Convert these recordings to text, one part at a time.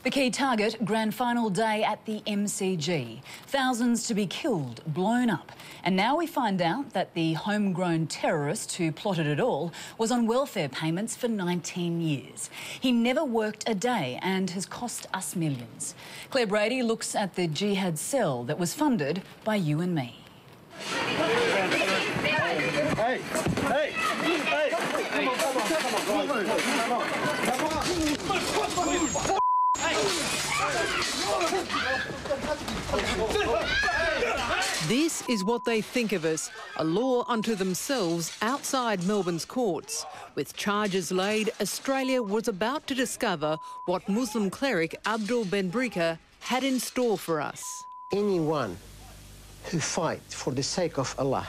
The key target, grand final day at the MCG. Thousands to be killed, blown up. And now we find out that the homegrown terrorist who plotted it all was on welfare payments for 19 years. He never worked a day and has cost us millions. Claire Brady looks at the jihad cell that was funded by you and me. Hey! This is what they think of us, a law unto themselves outside Melbourne's courts. With charges laid, Australia was about to discover what Muslim cleric Abdul Benbrika had in store for us. Anyone who fights for the sake of Allah,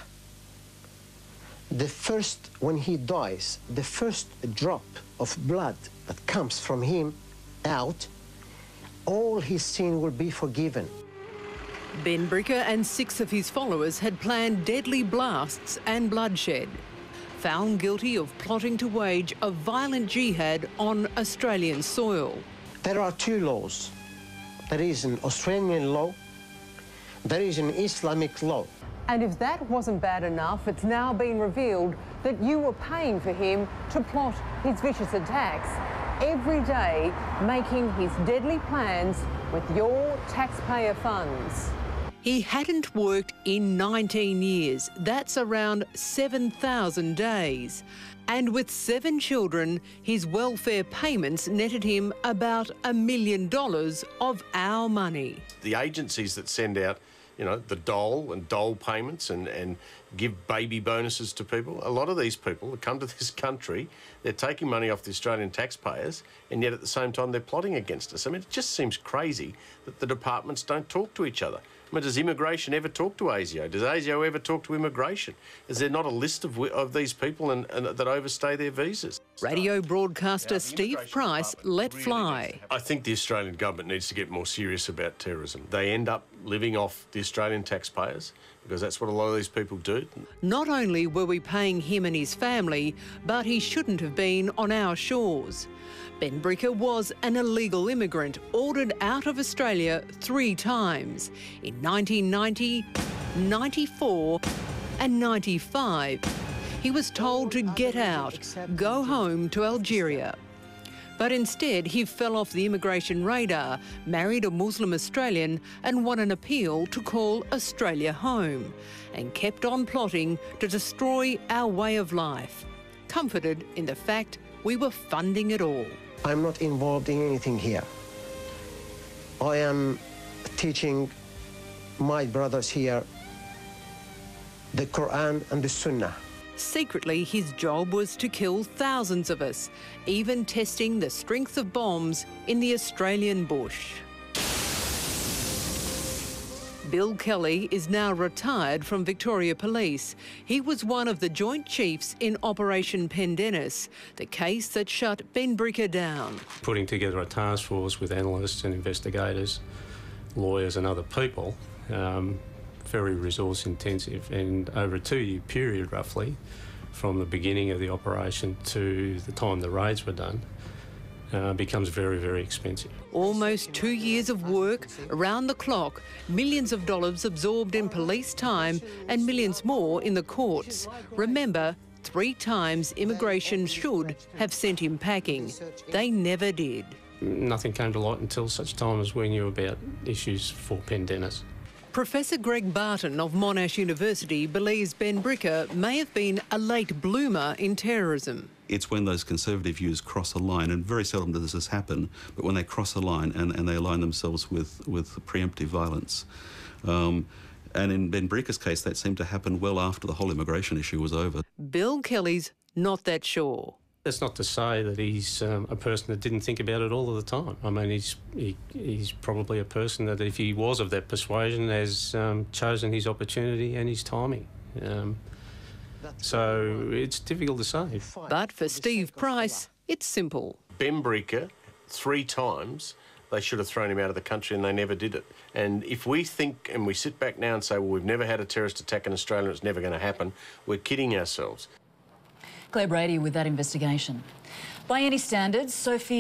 when he dies, the first drop of blood that comes from him out, all his sin will be forgiven. Benbrika and 6 of his followers had planned deadly blasts and bloodshed. Found guilty of plotting to wage a violent jihad on Australian soil. There are 2 laws. There is an Australian law, there is an Islamic law. And if that wasn't bad enough, it's now been revealed that you were paying for him to plot his vicious attacks, every day making his deadly plans with your taxpayer funds. He hadn't worked in 19 years. That's around 7,000 days. And with 7 children, his welfare payments netted him about $1 million of our money. The agencies that send out, the dole payments and give baby bonuses to people. A lot of these people that come to this country, they're taking money off the Australian taxpayers, and yet at the same time they're plotting against us. I mean, it just seems crazy that the departments don't talk to each other. I mean, does immigration ever talk to ASIO? Does ASIO ever talk to immigration? Is there not a list of these people and that overstay their visas? Radio broadcaster Steve Price let fly. I think the Australian government needs to get more serious about terrorism. They end up living off the Australian taxpayers because that's what a lot of these people do. Not only were we paying him and his family, but he shouldn't have been on our shores. Benbrika was an illegal immigrant ordered out of Australia 3 times, in 1990, 94 and 95. He was told to get out, go home to Algeria. But instead he fell off the immigration radar, married a Muslim Australian and won an appeal to call Australia home, and kept on plotting to destroy our way of life, comforted in the fact we were funding it all. I'm not involved in anything here. I am teaching my brothers here the Quran and the Sunnah. Secretly, his job was to kill thousands of us, even testing the strength of bombs in the Australian bush. Bill Kelly is now retired from Victoria Police. He was one of the Joint Chiefs in Operation Pendennis, the case that shut Benbrika down. Putting together a task force with analysts and investigators, lawyers and other people, very resource intensive, and over a 2-year period roughly, from the beginning of the operation to the time the raids were done, becomes very, very expensive. Almost 2 years of work, around the clock, millions of dollars absorbed in police time and millions more in the courts. Remember, 3 times immigration should have sent him packing. They never did. Nothing came to light until such time as we knew about issues for Pendennis. Professor Greg Barton of Monash University believes Benbrika may have been a late bloomer in terrorism. It's when those conservative views cross a line, and very seldom does this happen, but when they cross a line and they align themselves with preemptive violence. And in Benbrika's case, that seemed to happen well after the whole immigration issue was over. Bill Kelly's not that sure. That's not to say that he's a person that didn't think about it all of the time. I mean, he's probably a person that, if he was of that persuasion, has chosen his opportunity and his timing. So it's difficult to say. But for Steve Price, it's simple. Benbrika, 3 times, they should have thrown him out of the country, and they never did it. And if we think and we sit back now and say, well, we've never had a terrorist attack in Australia, it's never going to happen, we're kidding ourselves. Claire Brady with that investigation. By any standards, Sophie